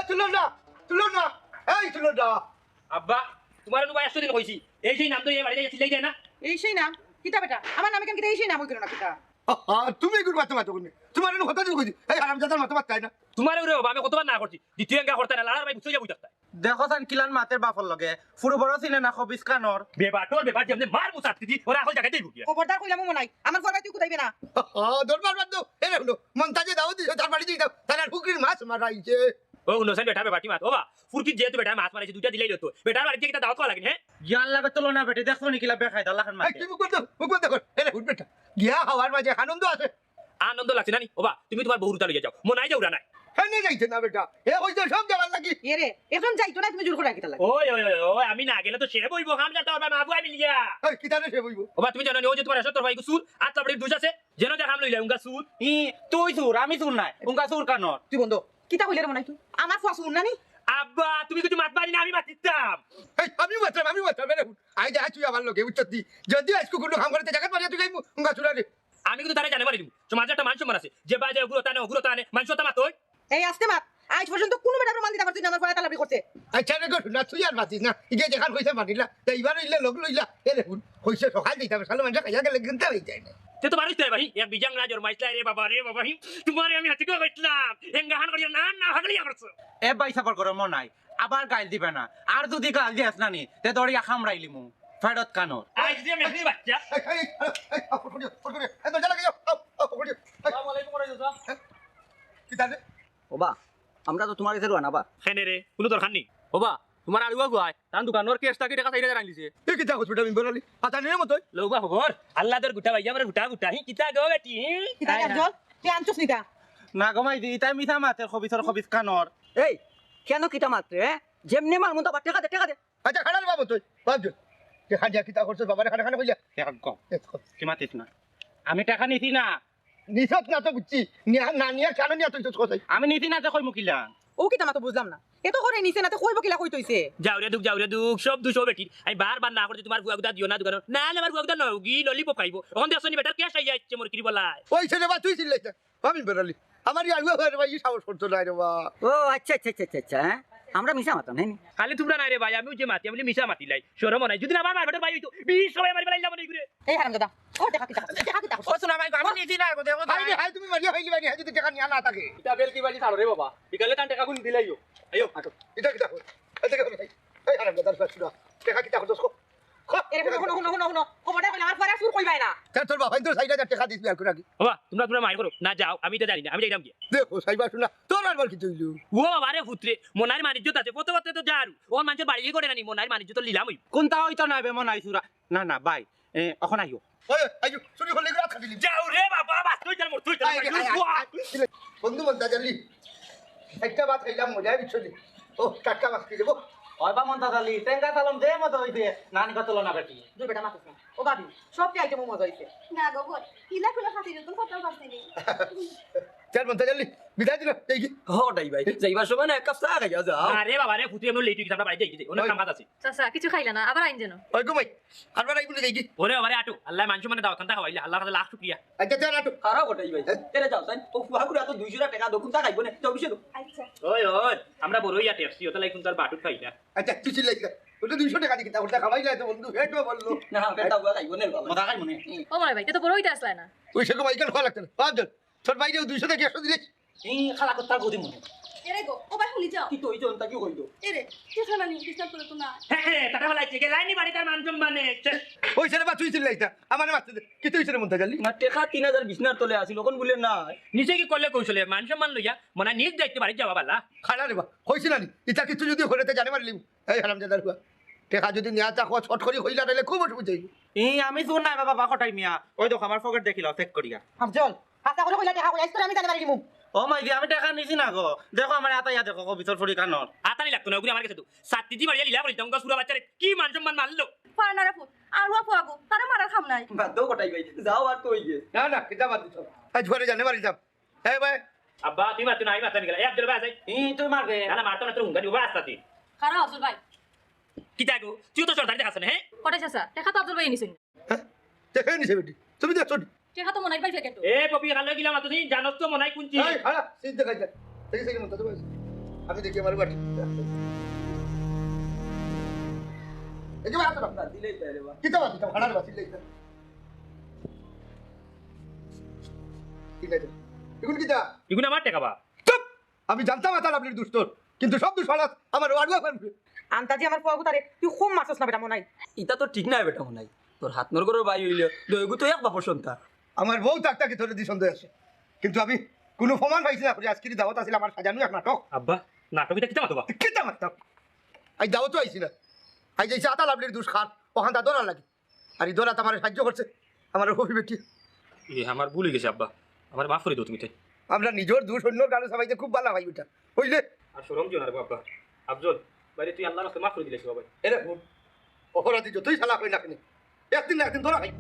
তুলো না এই তুলো না আব্বা তোমার তো ভাই 100 দিন কইছি এই সেই নাম তো এই বাড়ি যাই সিলাই যায় না এই সেই নাম কিতা বেটা আমার নামে কেন কিতা এই সেই নাম হইল না কিতা তুমি গুড মাতো কোন তোমার এনে হতা কইছি এই হারামজাদার মাথা মাত তাই না তোমার ওরে বাবা আমি কতবার না করছি দ্বিতীয় এঙ্গা করতে না লাড়ার ভাই বুঝতে যাবো তাই দেখো সান কিলান মাতের বাপর লগে ফুরু বড় চিনে না খবিস কানর বেবাটোর বেবার যেমন মার মুসাত দিদি ওরা এখন জায়গায় দেই বুকিয়া খবরদার কইলাম মনে নাই আমার ঘর তুই কুতাইবে না দরবার বাদ দাও এনে হলো মন্তাজে দাও দিছো তার বাড়ি দিও তার হুকরির মাছ মারাইছে ও উনসান বেটা বেবাটি মাত ওবা ফুরকি যেহেতু বেটা মাছ মারাইছে দুইটা দিলেই হতো বেটার বাড়ি থেকে দাওয়াত করা লাগে হ্যাঁ জ্ঞান লাগে চলো না বেটে দেখছো নি কিলা বেখাই দাল্লাখান এই মাতে কি মুখ করতে এনে হুট বেটা গিয়া হাওয়ার মাঝে আনন্দ আছে আনন্দ লাগছে নানি ওবা তুমি তোমার বহুরটা লইয়া যাও মনাই যাও না হেনে যাইছে না বেটা এ কইছে সব যাবার লাগি এ রে এখন যাইতো না তুমি জোর করে কিতা লাগে ওই ওই ওই আমি না গেলে তো সে বইবো হাম যাতে ওর মা বুয়াই মিলিয়া এই কিতারে সে বইবো ওবা তুমি জানো ও যে তোমার এসে তোর ভাই সুর আর তারপরে দুজ আছে যেন দেখাম লইলা উঙ্গা সুর ই তুই সুর আমি সুর নাই উনকা সুর কানর তুই বন্ধ কিতা কইলে রে মনে নাই তুই আমার ফুয়া শুন না নি আব্বা তুমি কিছু মাত পারি না আমি মাতিতাম এই আমি মাত্র বেরে আই যা তুই আমার লোকে উচ্চতি যদি আজকে কোনো কাম করতে জায়গা পারিয়া তুই গাইমু উঙ্গা চুরা রে আমি কিন্তু তারা জানে পারি দিব সমাজে একটা মানুষ আছে যে বাজে উগ্রতা আনে মানুষ তো মাতই এই আসতে মাত আজ পর্যন্ত কোন বেটা প্রমাণ দিতে পারছিস না আমার ফুয়া তালাবি করতে আচ্ছা রে গো না তুই আর মাতিস না ইগে দেখার কইছে মানিলা তাই এবার ইলে লোক লইলা এ রে কইছে সকাল দিতে হবে সালে মানুষ খাইয়া গেলে কিন্তু হই যায় না তে তো বারিস ভাই এক বিজাং রাজর মাইসলা রে বাবা তোমারে আমি হাতে কইছিলাম এঙ্গাহান করিয়া না হাগলিয়া করছো এ বাই সাফার করে মন নাই আবার গাইল দিবে না আর যদি গাল দিয়াস না নি তে দড়িয়া খামরাইলিমু ফেরত কানর আজ দিয়ে আমি আপনি বাচ্চা এই তো জ্বালা গেও আসসালামু আলাইকুম রাইজা কিতারে ওবা আমরা তো তোমার কাছে রোয়া না বা খেনে রে কোনো দরকার নেই ওবা তোমার আলুয়া গুয়ায় তার দোকানের কেস টাকা টাকা চাইরা রাখলিছে এই কিতা হসপিটাল আমি বলালি আতা নে মতই লৌবা খবর আল্লাহর গুটা ভাই আমার গুটা হি কিতা গো বেটি কিতা জল তুই আনছস নিতা না গমাই দি তাই মিছা মাতের খবিস কানর এই কেন কিতা মাত্রে যেমনি মার মতো টাকা দে আচ্ছা খাড়াল বাবু তুই বাবু দেখা যা কিতা করছিস বাবারে খানা খানা কইলা কি মাতিস না আমি টাকা নিছি না নিছত না তো বুঝছি না নিয়া কেন নিয়া তুই কোথায় আমি নিছি না যে কই মুকিলা ও কিতা মা তো বুঝলাম না এত করে নিছে না তো কইব কিলা কই তইছে যাও রে দুঃখ সব দুশো বেটি আমি বারবার না করতে তোমার গুয়া গুদা দিও না দোকান না আমার গুয়া গুদা নয় গি ললিপপ খাইবো ওখান দিয়ে আসনি বেটার ক্যাশ আই যাচ্ছে মোর কিরি বলা ওই ছেলে বা তুই চিল্লাইছ আমি বেরালি আমার ইয়ার হয়ে ভাই সাহস করতো না রে বা ও আচ্ছা হ্যাঁ আমরা মিশা মাতাম হ্যাঁ খালি তোমরা নাই রে ভাই আমি যে মাতি আমি মিশা মাতি লাই শরম নাই যদি না আমার বেটার ভাই হইতো 20 সবাই মারি বেলাইলা মনে করে এই হারামজাদা ও দেখা কিতা ও শোনা ভাই আমি নিছি না গো দেখো ভাই হাই তুমি মারিয়া হইলি ভাই যদি টাকা নিয়া না থাকে এটা বেল কি বাজি ছাড়ো রে বাবা বিকালে তান টাকা গুন দিলাইও আইও এটা কিতা কই এটা কি ভাই এই আরাম দাদার সাথে টাকা কিতা করছস এরে শুনো খবরটা কইলা আমার ফুয়া সুর কইবাই না তোর বাবা তো 6000 টাকা দিস আর করে কি বাবা তোমরা মাইর করো না যাও আমি তো জানি না আমি যাইরাম কি দেখো সাইবা শুনা তোর আর বল কি তুইলু ও বাবা রে পুত্রে মনার মানিজ্যত আছে পতে তো যারু ও মানুষের বাড়ি করে নানি মনার মানিজ্যত লিলাম হই কোনটা হইতো না বে মন আইছুরা না ভাই এখন আইও ওই আইও শুনি হলে রাত খাইলি যাও রে বাবা বাস তুই চল মোর তুই চল বন্ধু মন দাজালি একটা বাত খাইলাম মজা বিছলি ও টাটকা মাছ কি দেবো ওই বা মন দাদালি টেঙ্গা তালম দে মত হইতে নানি কত না বেটি দুই বেটা মাতাস না ও ভাবি সব আইটেম মজা হইছে না গো বল কিলা খুলে খাতি যতন ফটো পাচ্ছি নি চল মন দাজালি বিদায় দিল এই কি হটাই ভাই যাইবার সময় না এক কাপ চা খাইয়া যাও আরে বাবা রে পুত্রে আমি লেট হইছি আমরা বাড়ি যাই অনেক কাম আছে চাচা কিছু খাইলা না আবার আইন যেন ওই গো ভাই আরবার আইবুলে যাই কি ওরে বাবা রে আটু আল্লাহ মানুষ মানে দাও খান্তা খাওয়াইলে আল্লাহর কাছে লাখ শুকরিয়া আচ্ছা চল আটু খারাপ হটাই ভাই তেরে যাও তাই ও ফুয়া করে তো 200 টাকা দকুন চা খাইবো না যাও বিশেষ আচ্ছা ওই আমরা বড়ই আটে আসছি ওটা লাইকুন তার বাটুত খাই না আচ্ছা তুই চিল্লাই ওটা 200 টাকা দিকে ওটা খাওয়াই না তো বন্ধু হেটো বললো না বেটা বুয়া খাইবো না মজা খাই মনে ও মনে ভাই তো বড় হইতে আসলা না ওই সেরকম আইকাল খাওয়া লাগতো না পাঁচজন তোর বাইরে 200 টাকা 100 দিলে এই খালা কথা গদি মনে এরে গো ও ভাই খুলি যাও কি তো হইতো তা কি হইতো এরে কি খানা নি ডিস্টার্ব করে তো না হ্যাঁ টাটা হলাইছে গে লাইনি বাড়ি তার মানুষ মানে ওই ছেলে বা তুই চিল্লাইতা আমার মারতে দে কি তুই ছেলে মন দাজালি না টেকা 3000 বিছনার তলে আছিল কোন বলে না নিচে কি করলে কৌশলে মানুষ মান লইয়া মনে নিজ যাইতে বাড়ি যাওয়া বালা খানা রে বা কইছিল নি ইটা কিছু যদি হরেতে জানে মারলি এই হারামজাদার হুয়া টেকা যদি নিয়া তা ছট করি হইলা তাহলে খুব অসুবিধা হইব এই আমি শুন নাই বাবা কটাই মিয়া ওই দেখো আমার পকেট দেখিল চেক করিয়া হামজল হাতা করে কইলা দেখা কইলা আইছ আমি জানি মারি দিমু ও মাই দি আমি টাকা নিছি না গো দেখো আমার আতাইয়া দেখো কবিতর ফড়ি কানর আতানি লাগতো না ওগুলো আমার কাছে তো সাতটি দি বাড়ি লিলা বলি তঙ্গা সুরা বাচ্চারে কি মানুষ মান মারলো ফারনারে ফুট আর হুয়া ফুয়াগো তারে মারার খাম নাই বাদ দাও কটাই ভাই যাও আর তো হই গে না না কিতা বাদ দিছ আজ ঘরে জানে মারি যাব এই ভাই আব্বা তুই মারতো না আমি মারতাম গেলা এক দিল বাজ এই তুই মারবে না মারতো না তোর হুঙ্গা দিবা আসতাতি খারাপ আব্দুল ভাই কি তাগো তুই তো সরদার দেখাছ না হ্যাঁ কটাই চাচা দেখা তো আব্দুল ভাই নিছেন দেখে নিছে বেটি তুমি দেখছো দেখা তো মনে ভাই ফেকেটো এ পপি খালে গিলা মাতো জানোস তো মনাই কুঞ্চি এই খালা সিদ্ধ খাইতা দেখি সেই মন দাজালি আমি দেখি আমার বাড়ি একেবারে হাতে রাখ। দিলেই তাই রে বা কিতা বাতি তা ভাড়ার বাতি লেখা ঠিক আছে এখন কিতা এগুলো আমার টাকা বা চুপ আমি জানতাম আতাল আপনি দুষ্টর কিন্তু সব দুষ্ট হলো আমার ওয়ার্ডওয়া করবে আন্তাজি আমার ফুয়াগু তারে তুই খুব মাছস না বেটা মনে হয় ইটা তো ঠিক নাই বেটা মনাই তোর হাত নরগরের বাই হইলে দইগু তো এক বাপর সন্তান আমার বউ তাকটাকে ধরে দি সন্দেহ আছে কিন্তু আমি কোনো প্রমাণ পাইছি না আজকের দাওয়াত আছিল আমার সাজানো এক নাটক আব্বা নাটকিটা কিতা মাতবা কিতা মারতাম আই দাওয়াতও আইছি না আই যাইছে আতাল আপনির দুষ খান ওখান তা দৌড়া লাগে আর এই দৌড়াতে আমার সাহায্য করছে আমার হবি বেটি এ আমার ভুল হয়ে গেছে আব্বা আমার মাফ করে দাও তুমি তাই আমরা নিজের দুষ অন্যর গাড়ি সবাইতে খুব ভালো ভাই ওটা বুঝলে আর সরম দিও না রে আব্বা আফজল বাইরে তুই আল্লাহর রাস্তায় মাফ করে দিলেছিস বাবা এরে অপরাধী যতই চালাক হই না কেন একদিন না একদিন ধরা খাই